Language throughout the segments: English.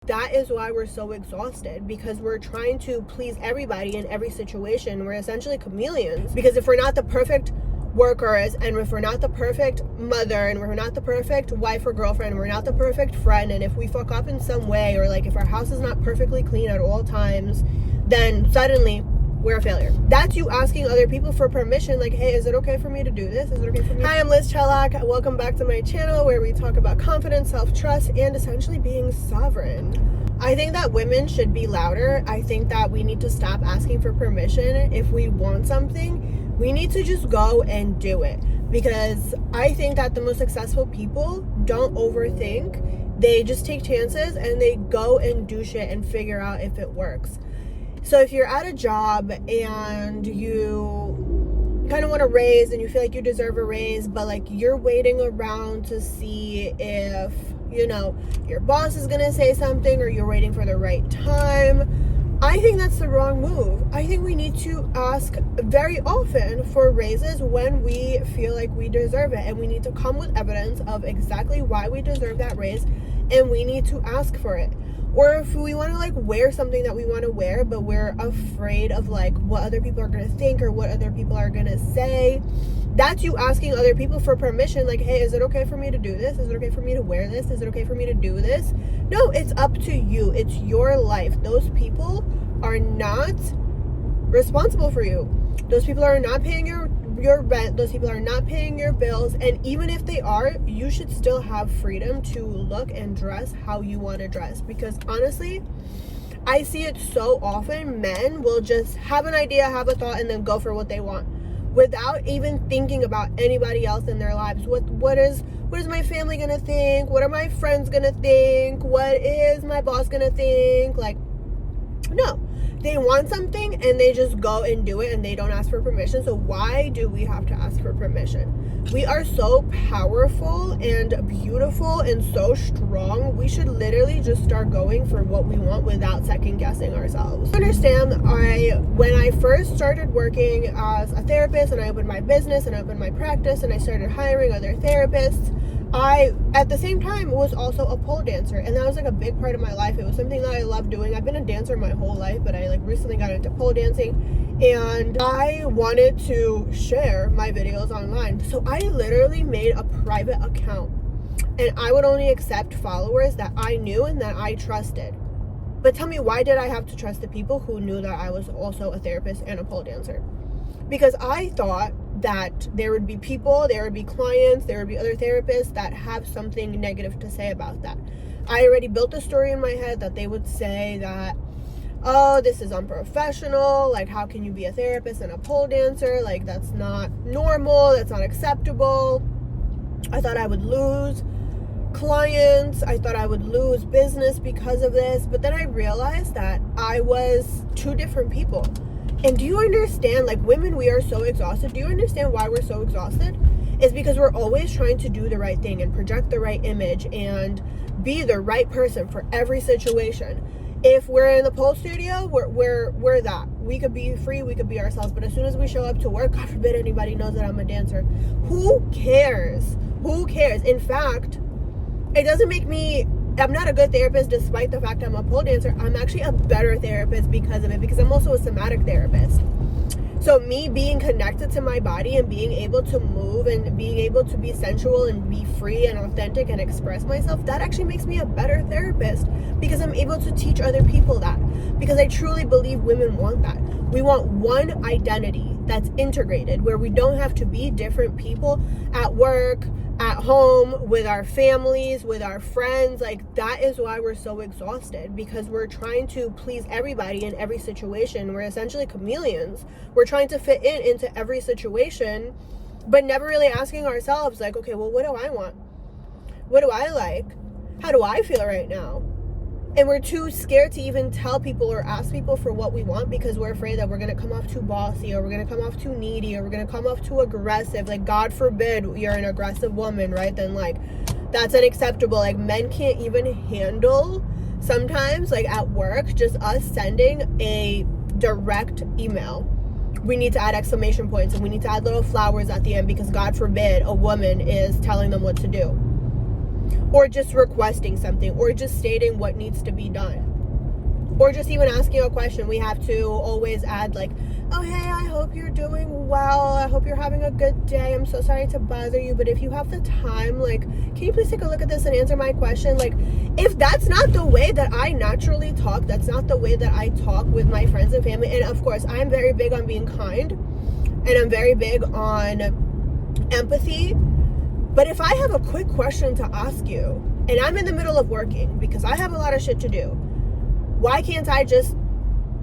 That is why we're so exhausted, because we're trying to please everybody in every situation. We're essentially chameleons, because if we're not the perfect workers, and if we're not the perfect mother, and we're not the perfect wife or girlfriend, we're not the perfect friend, and if we fuck up in some way, or like if our house is not perfectly clean at all times, then suddenly we're a failure. That's you asking other people for permission, like, hey, is it okay for me to do this? Is it okay for me? Hi, I'm Liz Chelak. Welcome back to my channel, where we talk about confidence, self-trust, and essentially being sovereign. I think that women should be louder. I think that we need to stop asking for permission. If we want something, we need to just go and do it. Because I think that the most successful people don't overthink. They just take chances and they go and do shit and figure out if it works. So if you're at a job and you kind of want a raise and you feel like you deserve a raise, but like you're waiting around to see if, you know, your boss is going to say something, or you're waiting for the right time, I think that's the wrong move. I think we need to ask very often for raises when we feel like we deserve it, and we need to come with evidence of exactly why we deserve that raise, and we need to ask for it. Or if we want to like wear something that we want to wear, but we're afraid of like what other people are going to think or what other people are going to say, that's you asking other people for permission, like, hey, is it okay for me to do this? Is it okay for me to wear this? Is it okay for me to do this? No, it's up to you. It's your life. Those people are not responsible for you. Those people are not paying your rent. Those people are not paying your bills. And even if they are, you should still have freedom to look and dress how you want to dress. Because honestly, I see it so often. Men will just have an idea, have a thought, and then go for what they want without even thinking about anybody else in their lives. What is my family gonna think? What are my friends gonna think? What is my boss gonna think? Like, no. They want something and they just go and do it, and they don't ask for permission. So why do we have to ask for permission? We are so powerful and beautiful and so strong. We should literally just start going for what we want without second guessing ourselves. Understand, when I first started working as a therapist, and I opened my business and I opened my practice and I started hiring other therapists, I, at the same time, was also a pole dancer, and that was like a big part of my life. It was something that I loved doing. I've been a dancer my whole life, but I like recently got into pole dancing, and I wanted to share my videos online. So I literally made a private account, and I would only accept followers that I knew and that I trusted. But tell me, why did I have to trust the people who knew that I was also a therapist and a pole dancer? Because I thought that there would be people, there would be clients, there would be other therapists that have something negative to say about that. I already built a story in my head that they would say that, oh, this is unprofessional, like how can you be a therapist and a pole dancer, like that's not normal, that's not acceptable. I thought I would lose clients, I thought I would lose business because of this, but then I realized that I was two different people. And do you understand, like, women, we are so exhausted. Do you understand why we're so exhausted? It's because we're always trying to do the right thing and project the right image and be the right person for every situation. If we're in the pole studio, we're that. We could be free, we could be ourselves. But as soon as we show up to work, God forbid anybody knows that I'm a dancer. Who cares? Who cares? In fact, it doesn't make me... I'm not a good therapist despite the fact I'm a pole dancer. I'm actually a better therapist because of it, because I'm also a somatic therapist. So me being connected to my body and being able to move and being able to be sensual and be free and authentic and express myself, that actually makes me a better therapist, because I'm able to teach other people that. Because I truly believe women want that. We want one identity that's integrated, where we don't have to be different people at work, at home, with our families, with our friends. Like, that is why we're so exhausted, because we're trying to please everybody in every situation. We're essentially chameleons. We're trying to fit into every situation, but never really asking ourselves, like, okay, well, what do I want? What do I like? How do I feel right now? And we're too scared to even tell people or ask people for what we want, because we're afraid that we're going to come off too bossy, or we're going to come off too needy, or we're going to come off too aggressive. Like, God forbid you're an aggressive woman, right? Then, like, that's unacceptable. Like, men can't even handle sometimes, like, at work, just us sending a direct email. We need to add exclamation points, and we need to add little flowers at the end, because God forbid a woman is telling them what to do. or just requesting something, or just stating what needs to be done, or just even asking a question. We have to always add like, oh hey, I hope you're doing well, I hope you're having a good day, I'm so sorry to bother you, but if you have the time, like, can you please take a look at this and answer my question? Like, if that's not the way that I naturally talk, that's not the way that I talk with my friends and family. And of course, I'm very big on being kind, and I'm very big on empathy. But if I have a quick question to ask you, and I'm in the middle of working because I have a lot of shit to do, why can't I just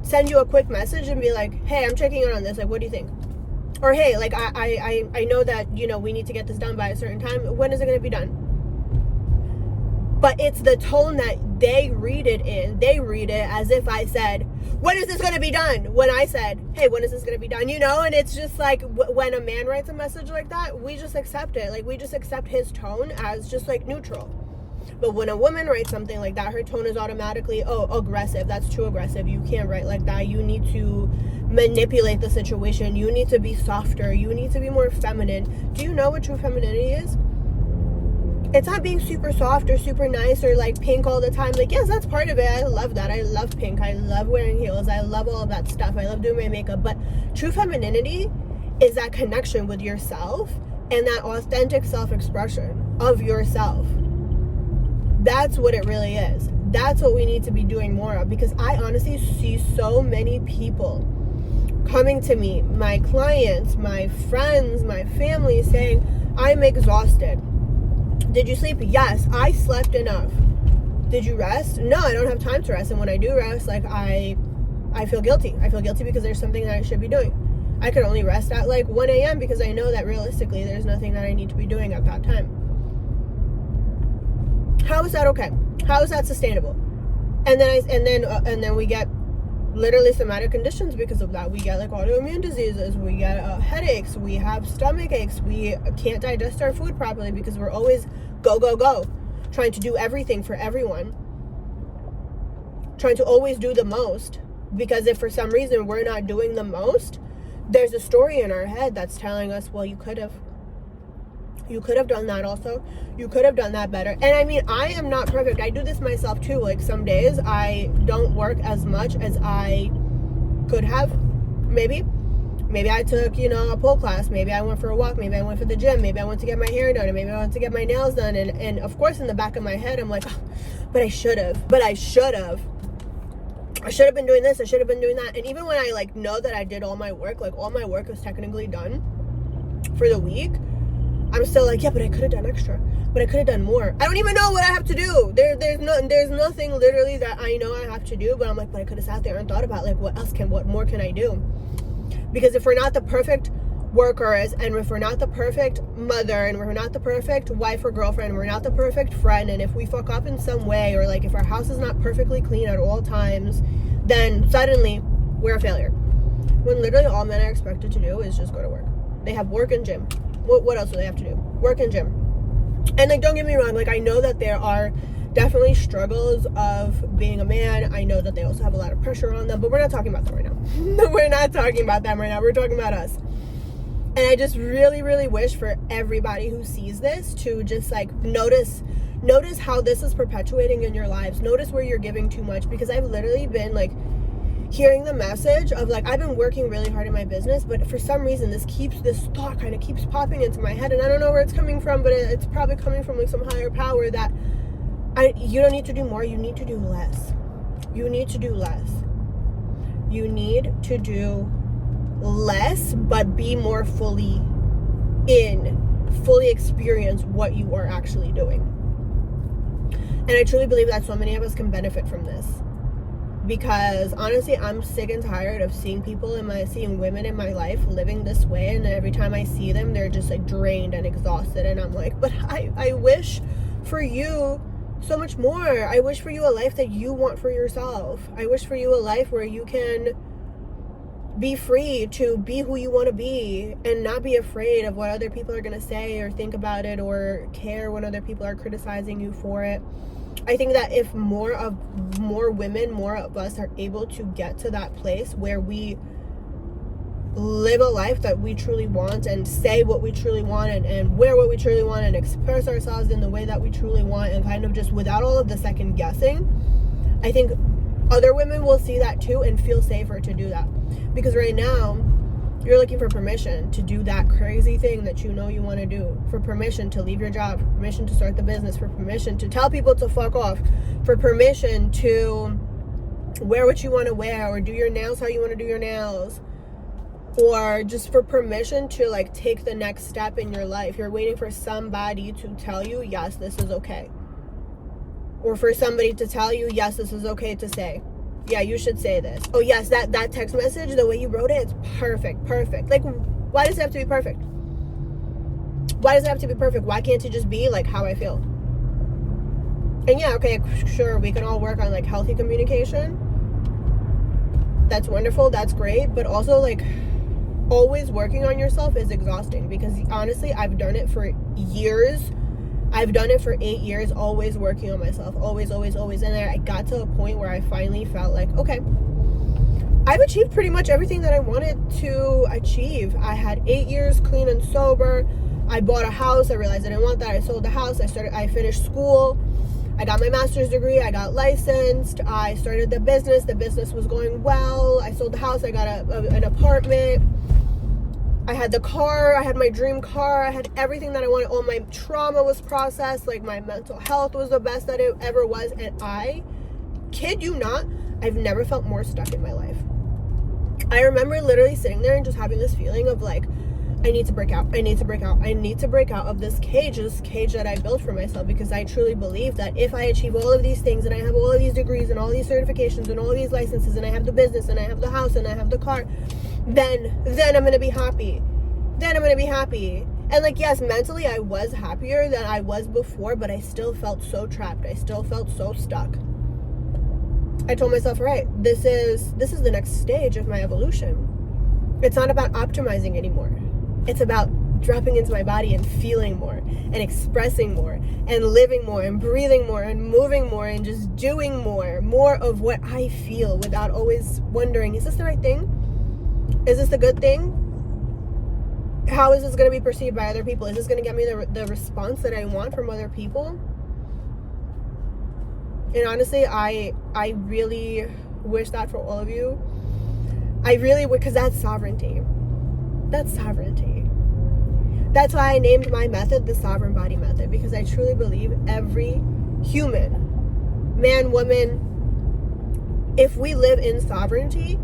send you a quick message and be like, hey, I'm checking in on this, like, what do you think? Or hey, like, I know that, you know, we need to get this done by a certain time, when is it going to be done? But it's the tone that they read it in. They read it as if I said, when is this going to be done? When I said, hey, when is this going to be done? You know, and it's just like, when a man writes a message like that, we just accept it. Like, we just accept his tone as just like neutral. But when a woman writes something like that, her tone is automatically, oh, aggressive. That's too aggressive. You can't write like that. You need to manipulate the situation. You need to be softer. You need to be more feminine. Do you know what true femininity is? It's not being super soft or super nice or like pink all the time. Like, yes, that's part of it. I love that. I love pink. I love wearing heels. I love all of that stuff. I love doing my makeup. But true femininity is that connection with yourself and that authentic self-expression of yourself. That's what it really is. That's what we need to be doing more of, because I honestly see so many people coming to me, my clients, my friends, my family, saying, I'm exhausted. Did you sleep? Yes, I slept enough. Did you rest? No, I don't have time to rest. And when I do rest, like, I feel guilty. I feel guilty because there's something that I should be doing. I could only rest at like 1 a.m. because I know that realistically there's nothing that I need to be doing at that time. How is that okay? How is that sustainable? And then we get literally somatic conditions because of that. We get like autoimmune diseases, we get headaches, we have stomach aches, we can't digest our food properly because we're always go, trying to do everything for everyone, trying to always do the most, because if for some reason we're not doing the most, there's a story in our head that's telling us, well, you could have done that also. You could have done that better. And I mean, I am not perfect. I do this myself too. Like, some days I don't work as much as I could have. Maybe I took, you know, a pole class. Maybe I went for a walk. Maybe I went for the gym. Maybe I went to get my hair done. And maybe I went to get my nails done. And of course, in the back of my head, I'm like, oh, but I should have been doing this. I should have been doing that. And even when I like know that I did all my work, like all my work is technically done for the week, I'm still like, yeah, but I could have done extra. But I could have done more. I don't even know what I have to do. There's nothing literally that I know I have to do. But I'm like, but I could have sat there and thought about like, what more can I do? Because if we're not the perfect workers, and if we're not the perfect mother, and we're not the perfect wife or girlfriend, and we're not the perfect friend, and if we fuck up in some way, or like if our house is not perfectly clean at all times, then suddenly we're a failure. When literally all men are expected to do is just go to work. They have work and gym. What else do they have to do? Work and gym. And like, don't get me wrong, like, I know that there are definitely struggles of being a man. I know that they also have a lot of pressure on them, but we're not talking about them right now. We're not talking about them right now. We're talking about us. And I just really, really wish for everybody who sees this to just like notice how this is perpetuating in your lives. Notice where you're giving too much, because I've literally been like hearing the message of like, I've been working really hard in my business, but for some reason this thought kind of keeps popping into my head, and I don't know where it's coming from, but it's probably coming from like some higher power that you don't need to do more, you need to do less. You need to do less. You need to do less, but be more fully experience what you are actually doing. And I truly believe that so many of us can benefit from this. Because honestly, I'm sick and tired of seeing women in my life living this way, and every time I see them, they're just like drained and exhausted, and I'm like, but I wish for you so much more. I wish for you a life that you want for yourself. I wish for you a life where you can be free to be who you want to be and not be afraid of what other people are going to say or think about it, or care when other people are criticizing you for it. I think that if more women, more of us are able to get to that place where we live a life that we truly want and say what we truly want and wear what we truly want and express ourselves in the way that we truly want, and kind of just without all of the second guessing, I think other women will see that too and feel safer to do that. Because right now, you're looking for permission to do that crazy thing that you know you want to do, for permission to leave your job, for permission to start the business, for permission to tell people to fuck off, for permission to wear what you want to wear, or do your nails how you want to do your nails, or just for permission to like take the next step in your life. You're waiting for somebody to tell you, yes, this is okay. Or for somebody to tell you, yes, this is okay to say. Yeah, you should say this. Oh yes, that text message, the way you wrote it, it's perfect. Like, why does it have to be perfect? Why does it have to be perfect? Why can't it just be like how I feel? And yeah, okay, sure, we can all work on like healthy communication. That's wonderful, that's great. But also, like, always working on yourself is exhausting, because honestly, I've done it for years. I've done it for 8 years, always working on myself, always. And then I got to a point where I finally felt like, okay, I've achieved pretty much everything that I wanted to achieve. I had 8 years clean and sober. I bought a house. I realized I didn't want that. I sold the house. I finished school. I got my master's degree. I got licensed. I started the business. The business was going well. I sold the house. I got an apartment. I had the car, I had my dream car, I had everything that I wanted. All my trauma was processed, like my mental health was the best that it ever was. And I kid you not, I've never felt more stuck in my life. I remember literally sitting there and just having this feeling of like, I need to break out of this cage that I built for myself, because I truly believe that if I achieve all of these things and I have all of these degrees and all these certifications and all of these licenses and I have the business and I have the house and I have the car, then I'm gonna be happy. And like, yes, mentally I was happier than I was before, but I still felt so trapped. I still felt so stuck. I told myself, all right, this is the next stage of my evolution. It's not about optimizing anymore. It's about dropping into my body and feeling more and expressing more and living more and breathing more and moving more and just doing more of what I feel, without always wondering, is this the right thing? Is this a good thing? How is this going to be perceived by other people? Is this going to get me the response that I want from other people? And honestly, I really wish that for all of you. I really would, because that's sovereignty. That's sovereignty. That's why I named my method the Sovereign Body Method, because I truly believe every human, man, woman, if we live in sovereignty,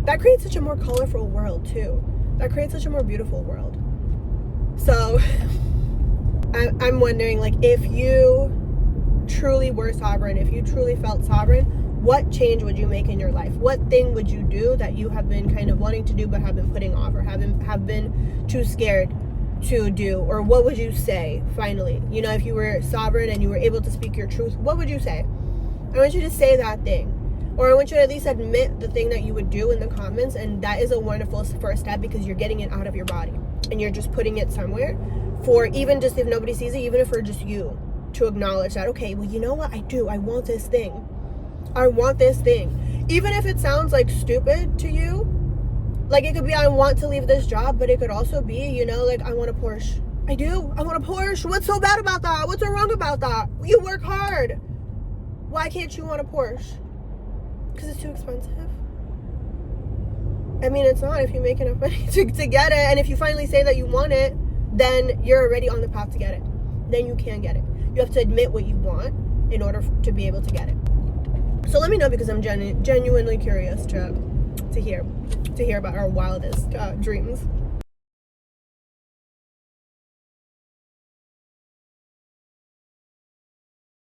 that creates such a more colorful world too. That creates such a more beautiful world. So I'm wondering, like, if you truly were sovereign, if you truly felt sovereign, what change would you make in your life? What thing would you do that you have been kind of wanting to do but have been putting off, or have been too scared to do? Or what would you say finally? You know, if you were sovereign and you were able to speak your truth, what would you say? I want you to say that thing. Or I want you to at least admit the thing that you would do in the comments, and that is a wonderful first step, because you're getting it out of your body and you're just putting it somewhere for, even just if nobody sees it, even if for just you to acknowledge that, okay, well, you know what, I want this thing. I want this thing. Even if it sounds like stupid to you, like it could be, I want to leave this job, but it could also be, you know, like, I want a Porsche. I want a Porsche. What's so bad about that? What's so wrong about that? You work hard. Why can't you want a Porsche? Because it's too expensive. I mean, it's not if you make enough money to get it. And if you finally say that you want it, then you're already on the path to get it. Then you can get it. You have to admit what you want in order to be able to get it. So let me know, because I'm genuinely curious to hear about our wildest dreams.